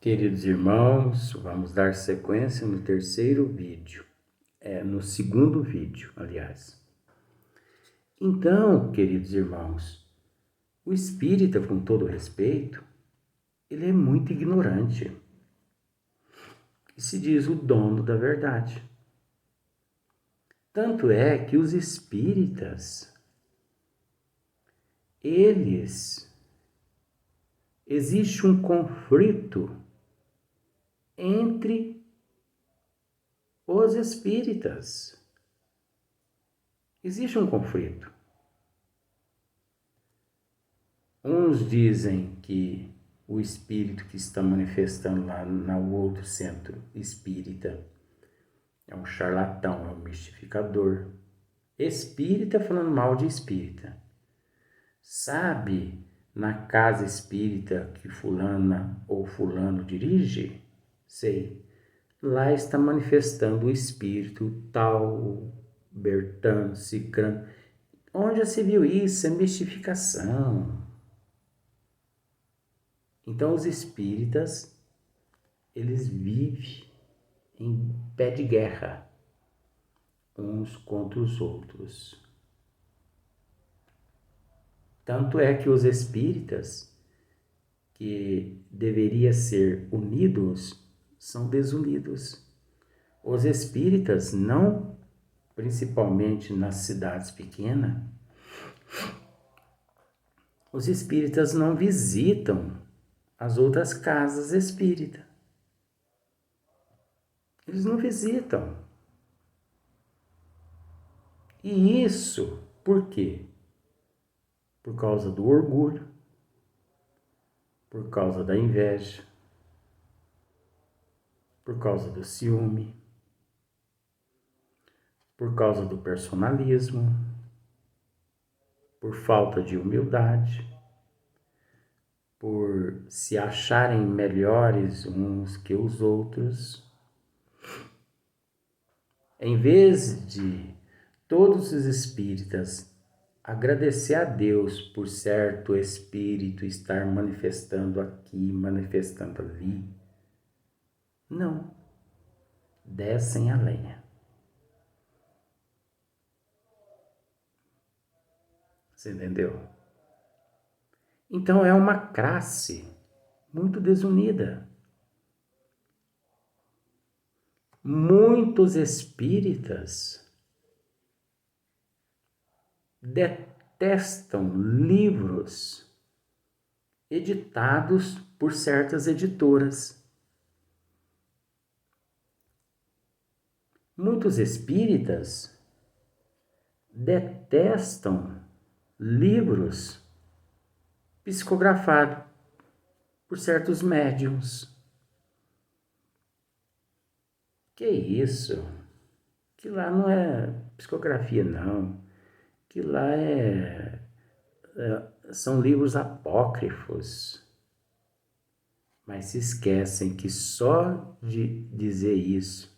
Queridos irmãos, vamos dar sequência no terceiro vídeo, no segundo vídeo, aliás. Então, queridos irmãos, o espírita, com todo respeito, ele é muito ignorante e se diz o dono da verdade. Tanto é que os espíritas, existe um conflito entre os espíritas. Existe um conflito. Uns dizem que o espírito que está manifestando lá no outro centro espírita é um charlatão, é um mistificador. Espírita falando mal de espírita. Sabe, na casa espírita que fulana ou fulano dirige? Sei. Lá está manifestando o espírito tal, Bertano, Cicrano. Onde já se viu isso? É mistificação. Então os espíritas, eles vivem em pé de guerra, uns contra os outros. Tanto é que os espíritas, que deveriam ser unidos, são desunidos. Os espíritas, não, principalmente nas cidades pequenas, os espíritas não visitam as outras casas espíritas. Eles não visitam. E isso, por quê? Por causa do orgulho, por causa da inveja, por causa do ciúme, por causa do personalismo, por falta de humildade, por se acharem melhores uns que os outros. Em vez de todos os espíritas agradecer a Deus por certo espírito estar manifestando aqui, manifestando ali, não, descem a lenha. Você entendeu? Então é uma classe muito desunida. Muitos espíritas detestam livros editados por certas editoras. Muitos espíritas detestam livros psicografados por certos médiuns. Que isso? Que lá não é psicografia, não. Que lá são livros apócrifos. Mas se esquecem que só de dizer isso,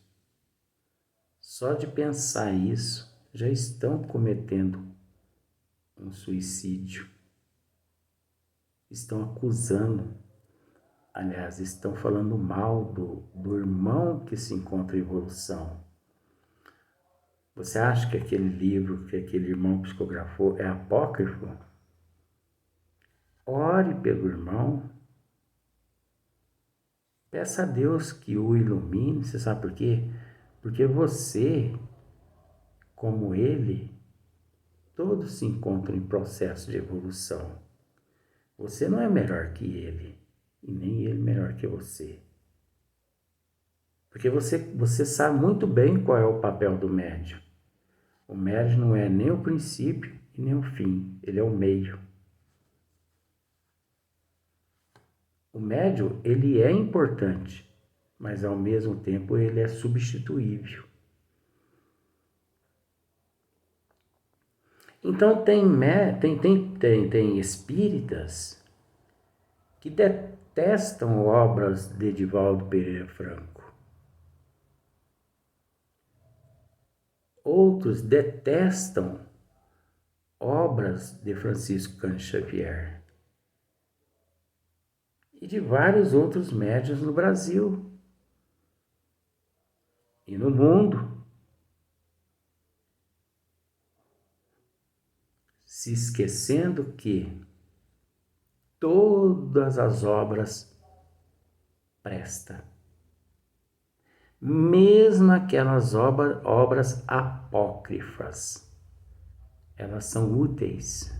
só de pensar isso, já estão cometendo um suicídio. Estão acusando, aliás, estão falando mal do irmão que se encontra em evolução. Você acha que aquele livro que aquele irmão psicografou é apócrifo? Ore pelo irmão. Peça a Deus que o ilumine. Você sabe por quê? Porque você, como ele, todos se encontram em processo de evolução. Você não é melhor que ele, e nem ele melhor que você. Porque você sabe muito bem qual é o papel do médium. O médium não é nem o princípio e nem o fim, ele é o meio. O médium, ele é importante, mas ao mesmo tempo ele é substituível. Então tem espíritas que detestam obras de Divaldo Pereira Franco. Outros detestam obras de Francisco Cândido Xavier. e de vários outros médiuns no Brasil e no mundo, se esquecendo que todas as obras prestam, mesmo aquelas obras apócrifas, elas são úteis.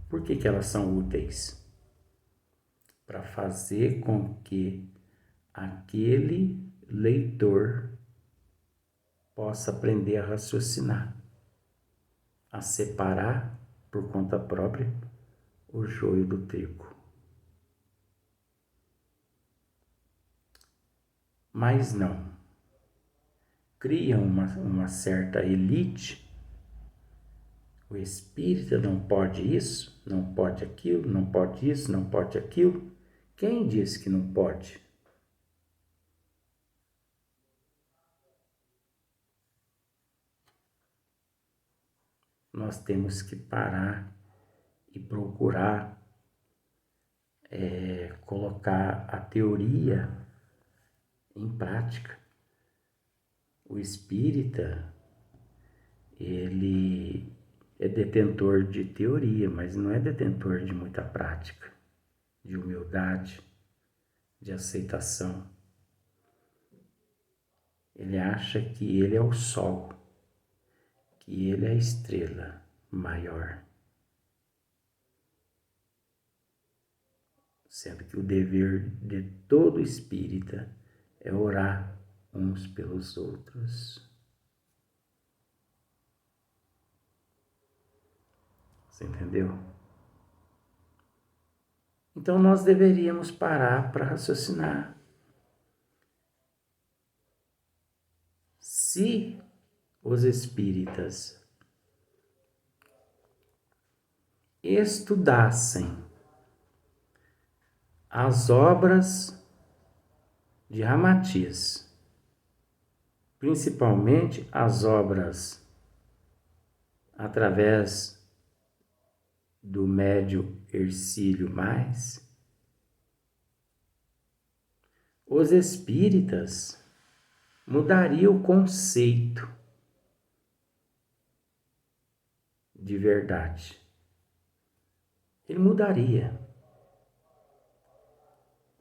Por que elas são úteis? Para fazer com que aquele leitor possa aprender a raciocinar, a separar por conta própria o joio do trigo. Mas não. Criam uma certa elite. O espírita não pode isso, não pode aquilo, não pode isso, não pode aquilo. Quem disse que não pode? Nós temos que parar e procurar colocar a teoria em prática. O espírita, ele é detentor de teoria, mas não é detentor de muita prática, de humildade, de aceitação. Ele acha que ele é o sol, que ele é a estrela maior. Sendo que o dever de todo espírita é orar uns pelos outros. Você entendeu? Então nós deveríamos parar para raciocinar. Se os espíritas estudassem as obras de Ramatiz, principalmente as obras através do médium Hercílio Mais, os espíritas mudariam o conceito de verdade. Ele mudaria.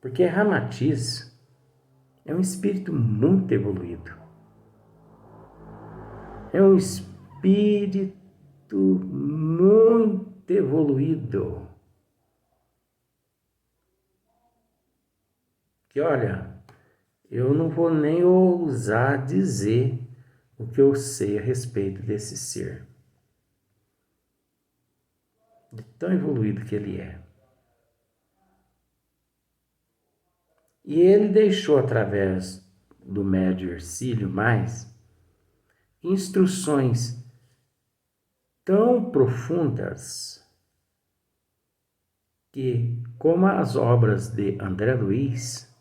Porque Ramatiz é um espírito muito evoluído. É um espírito muito evoluído. Que olha, eu não vou nem ousar dizer o que eu sei a respeito desse ser. De tão evoluído que ele é. E ele deixou, através do médium Hercílio Mais, instruções tão profundas que, como as obras de André Luiz,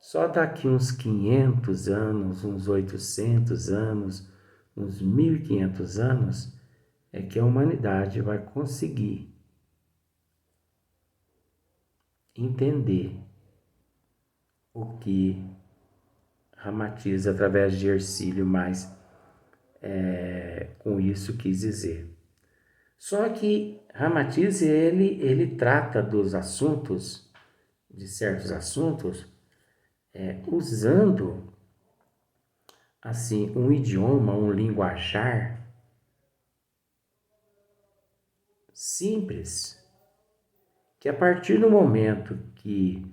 só daqui uns 500 anos, uns 800 anos, uns 1500 anos, é que a humanidade vai conseguir entender o que Ramatiz, através de Hercílio Mais, com isso quis dizer. Só que Ramatiz, ele trata dos assuntos, de certos assuntos, usando assim um idioma, um linguajar simples, que a partir do momento que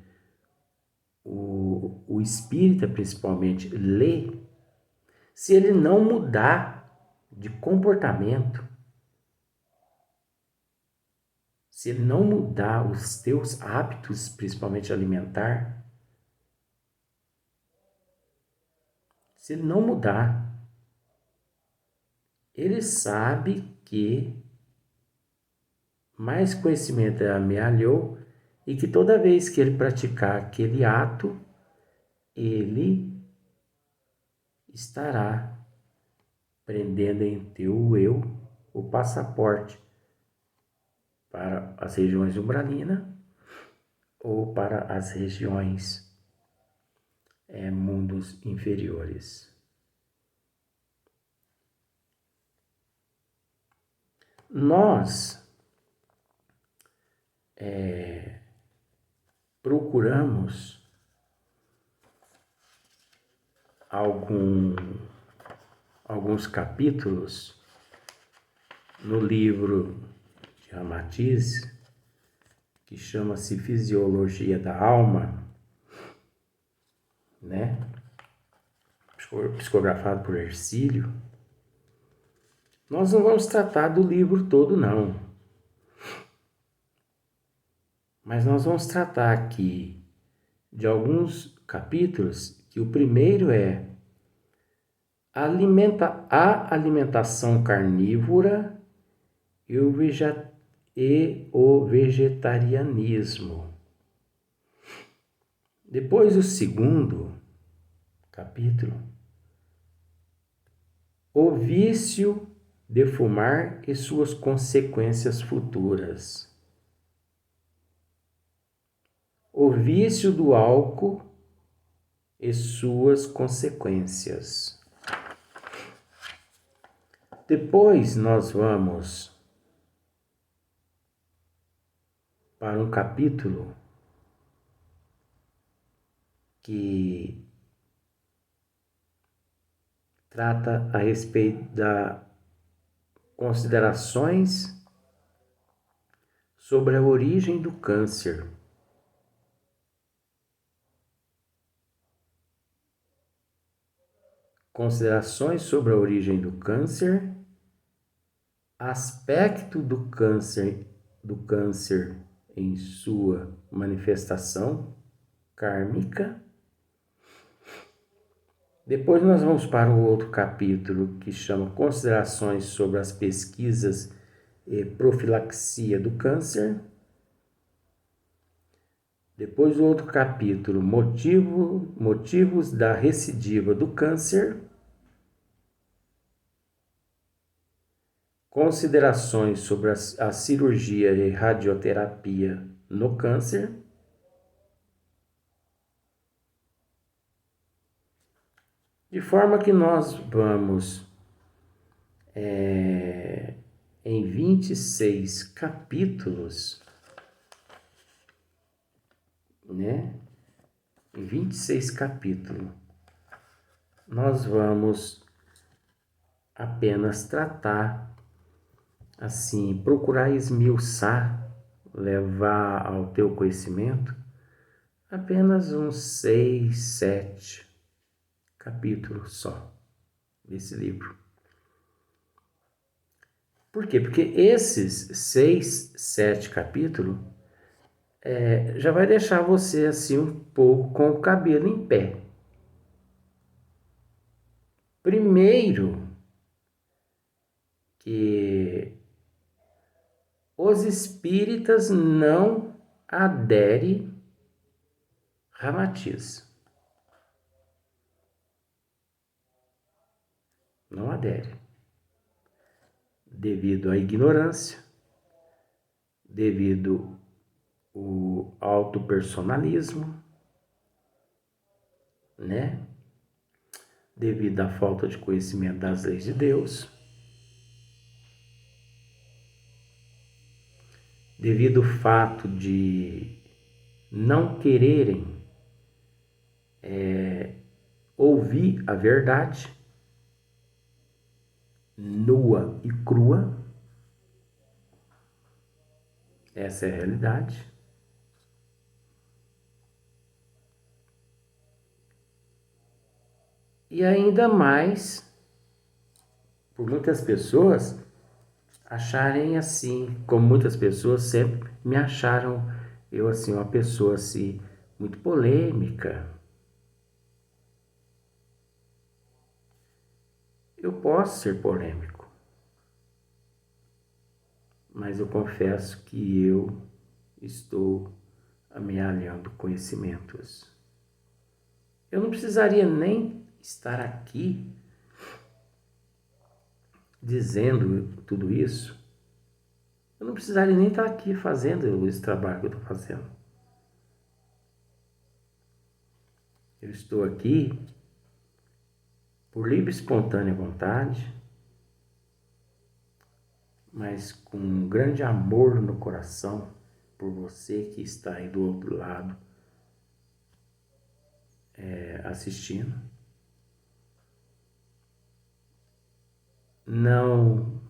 o espírita principalmente lê, se ele não mudar de comportamento, se ele não mudar os teus hábitos, principalmente alimentar, se ele não mudar, ele sabe que mais conhecimento amealhou e que toda vez que ele praticar aquele ato, ele estará prendendo em teu eu o passaporte para as regiões umbralinas ou para as regiões, mundos inferiores. Nós procuramos alguns capítulos no livro de Ramatiz, que chama-se Fisiologia da Alma, né? Psicografado por Hercílio. Nós não vamos tratar do livro todo, não. Mas nós vamos tratar aqui de alguns capítulos, que o primeiro é a alimentação carnívora e o vegetarianismo. Depois o segundo capítulo, o vício de fumar e suas consequências futuras. O vício do álcool e suas consequências. Depois nós vamos para um capítulo que trata a respeito das considerações sobre a origem do câncer. Considerações sobre a origem do câncer, aspecto do câncer em sua manifestação kármica. Depois nós vamos para o outro capítulo que chama Considerações sobre as pesquisas e profilaxia do câncer. Depois o outro capítulo, motivos da recidiva do câncer. Considerações sobre a cirurgia e radioterapia no câncer. De forma que nós vamos em 26 capítulos, né? Em 26 capítulos, nós vamos apenas tratar, assim, procurar esmiuçar, levar ao teu conhecimento apenas uns 6, 7 capítulos só desse livro. Por quê? Porque esses 6, 7 capítulos já vai deixar você assim um pouco com o cabelo em pé. Primeiro, que os espíritas não aderem a Ramatiz. Não adere. Devido à ignorância, devido ao autopersonalismo, né? Devido à falta de conhecimento das leis de Deus, devido ao fato de não quererem ouvir a verdade nua e crua. Essa é a realidade. E ainda mais, por muitas pessoas acharem assim, como muitas pessoas sempre me acharam, eu assim, uma pessoa assim, muito polêmica. Eu posso ser polêmico, mas eu confesso que eu estou amealhando conhecimentos. Eu não precisaria nem estar aqui dizendo tudo isso. Eu não precisaria nem estar aqui fazendo esse trabalho que eu estou fazendo. Eu estou aqui por livre e espontânea vontade, mas com um grande amor no coração por você que está aí do outro lado assistindo. Não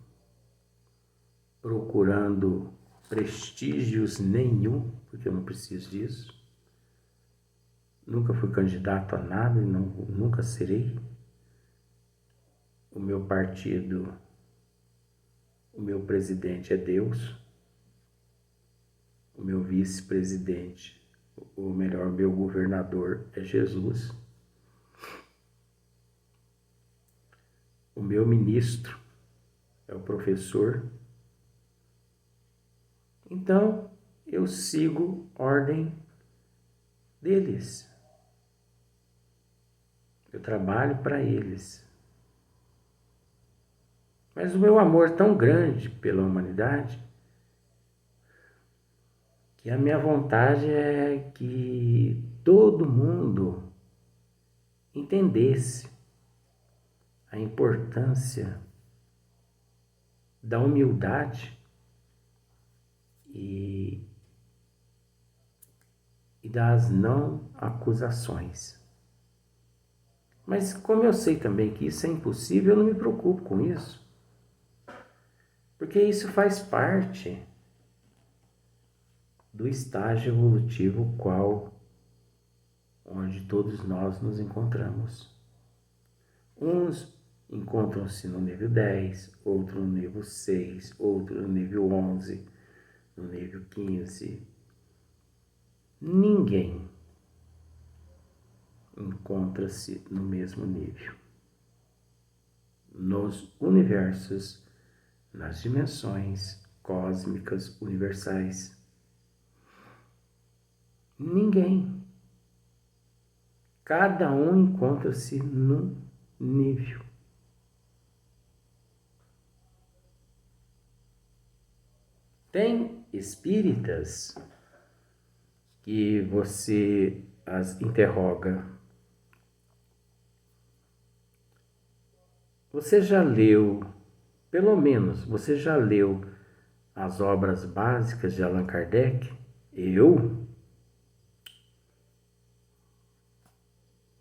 procurando prestígios nenhum, porque eu não preciso disso. Nunca fui candidato a nada e nunca serei. O meu partido, o meu presidente é Deus. O meu vice-presidente, ou melhor, meu governador é Jesus. O meu ministro é o professor. Então, eu sigo ordem deles. Eu trabalho para eles. Mas o meu amor é tão grande pela humanidade que a minha vontade é que todo mundo entendesse a importância da humildade e das não acusações. Mas como eu sei também que isso é impossível, eu não me preocupo com isso. Porque isso faz parte do estágio evolutivo onde todos nós nos encontramos. Uns encontram-se no nível 10, outro no nível 6, outro no nível 11, no nível 15. Ninguém encontra-se no mesmo nível. Nos universos, nas dimensões cósmicas universais. Ninguém. Cada um encontra-se num nível. Tem espíritas que você as interroga. Você já leu, pelo menos, você já leu as obras básicas de Allan Kardec? Eu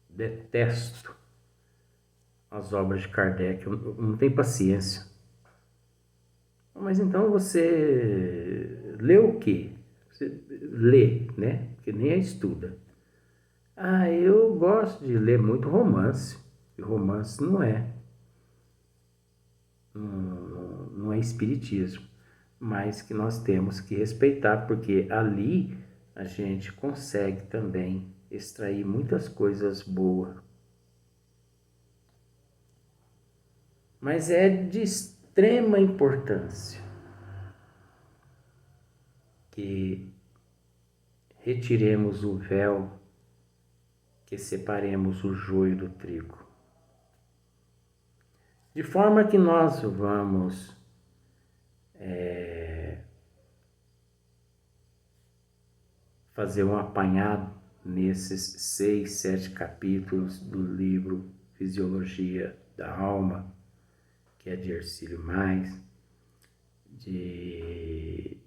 detesto as obras de Kardec, eu não tenho paciência. Mas então você lê o quê? Você lê, né? Porque nem estuda. Eu gosto de ler muito romance. E romance não é espiritismo, mas que nós temos que respeitar, porque ali a gente consegue também extrair muitas coisas boas. Mas é de extrema importância que retiremos o véu, que separemos o joio do trigo. De forma que nós vamos fazer um apanhado nesses 6, 7 capítulos do livro Fisiologia da Alma, que é de Hercílio Mais, de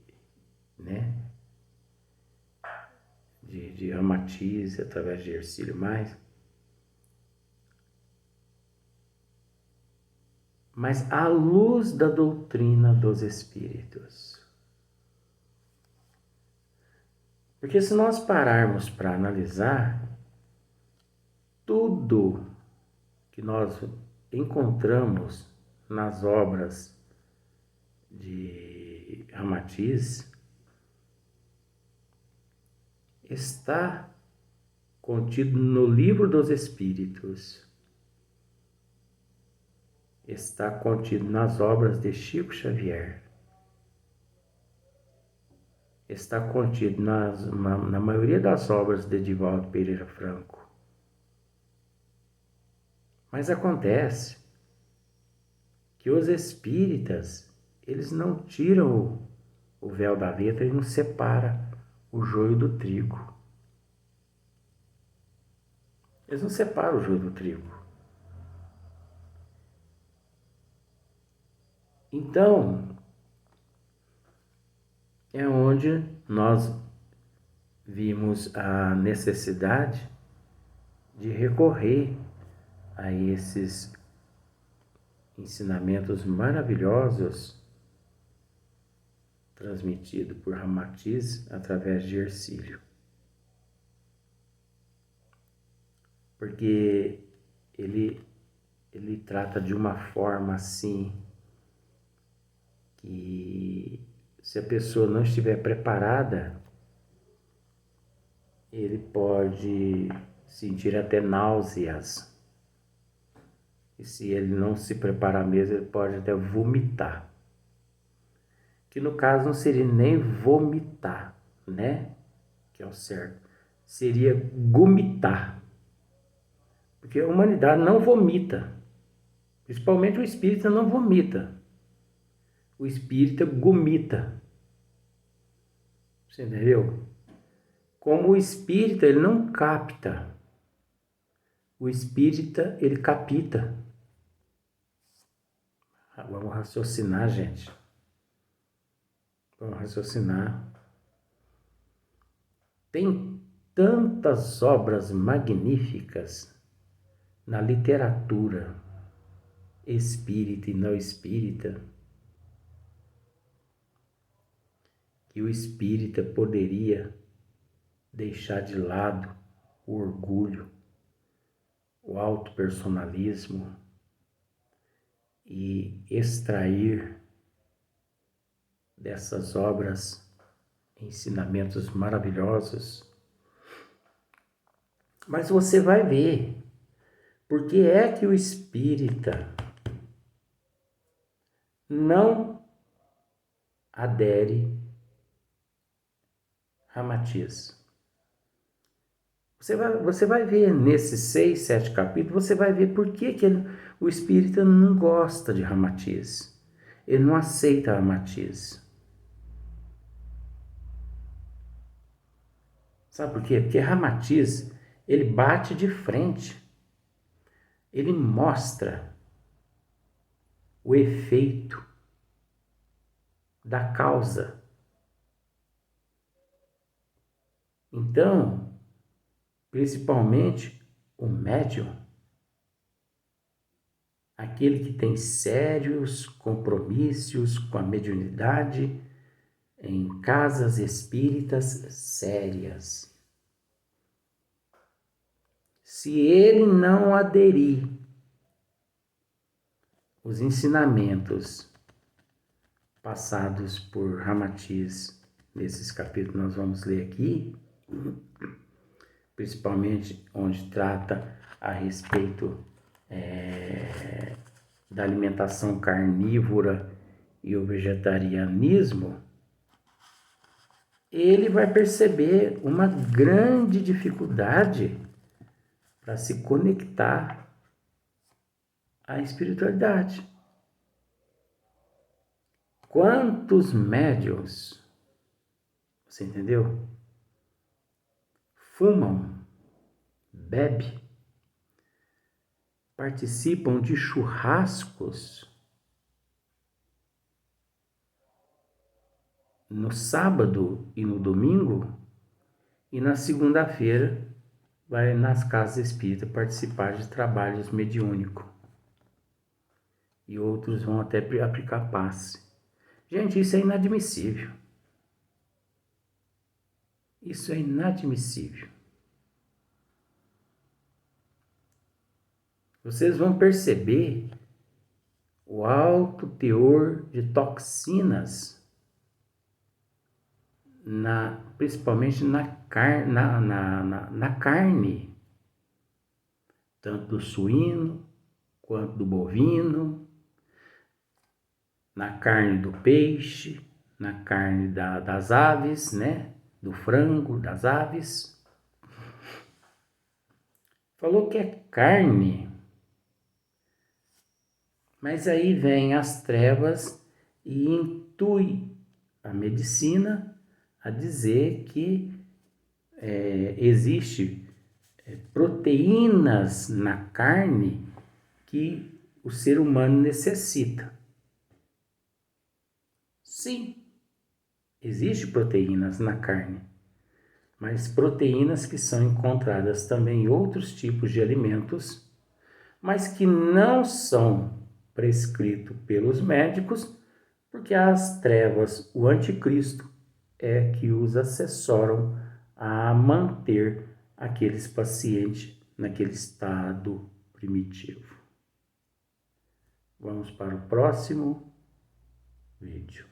Ramatize, através de Hercílio Mais. Mas à luz da doutrina dos espíritos. Porque se nós pararmos para analisar, tudo que nós encontramos nas obras de Ramatiz está contido no Livro dos Espíritos, está contido nas obras de Chico Xavier, está contido na maioria das obras de Divaldo Pereira Franco. Mas acontece que os espíritas, eles não tiram o véu da letra e não separam o joio do trigo. Eles não separam o joio do trigo. Então, é onde nós vimos a necessidade de recorrer a esses ensinamentos maravilhosos transmitidos por Ramatiz através de Hercílio. Porque ele trata de uma forma assim que, se a pessoa não estiver preparada, ele pode sentir até náuseas. E se ele não se preparar mesmo, ele pode até vomitar. Que no caso não seria nem vomitar, né? Que é o certo. Seria gomitar. Porque a humanidade não vomita. Principalmente o espírita não vomita. O espírita gomita. Você entendeu? Como o espírita, ele não capta. O espírita, ele capita. Vamos raciocinar, gente. Vamos raciocinar. Tem tantas obras magníficas na literatura espírita e não espírita, que o espírita poderia deixar de lado o orgulho, o autopersonalismo e extrair dessas obras ensinamentos maravilhosos. Mas você vai ver por que é que o espírita não adere a Ramatiz. Você vai ver nesses 6, 7 capítulos, você vai ver por que o espírita não gosta de Ramatiz. Ele não aceita Ramatiz. Sabe por quê? Porque Ramatiz, ele bate de frente. Ele mostra o efeito da causa. Então, principalmente o médium, aquele que tem sérios compromissos com a mediunidade em casas espíritas sérias. Se ele não aderir os ensinamentos passados por Ramatiz nesses capítulos que nós vamos ler aqui, principalmente onde trata a respeito da alimentação carnívora e o vegetarianismo, ele vai perceber uma grande dificuldade para se conectar à espiritualidade. Quantos médiuns, você entendeu? Fumam, bebem, participam de churrascos no sábado e no domingo, e na segunda-feira vai nas casas espíritas participar de trabalhos mediúnicos. E outros vão até aplicar passe. Gente, isso é inadmissível. Isso é inadmissível. Vocês vão perceber o alto teor de toxinas, principalmente na carne, tanto do suíno quanto do bovino, na carne do peixe, na carne das aves, né? Do frango, das aves. Falou que é carne, mas aí vem as trevas e intui a medicina a dizer que existe proteínas na carne que o ser humano necessita. Sim, existe proteínas na carne, mas proteínas que são encontradas também em outros tipos de alimentos, mas que não são prescritos pelos médicos, porque as trevas, o anticristo, é que os assessoram a manter aqueles pacientes naquele estado primitivo. Vamos para o próximo vídeo.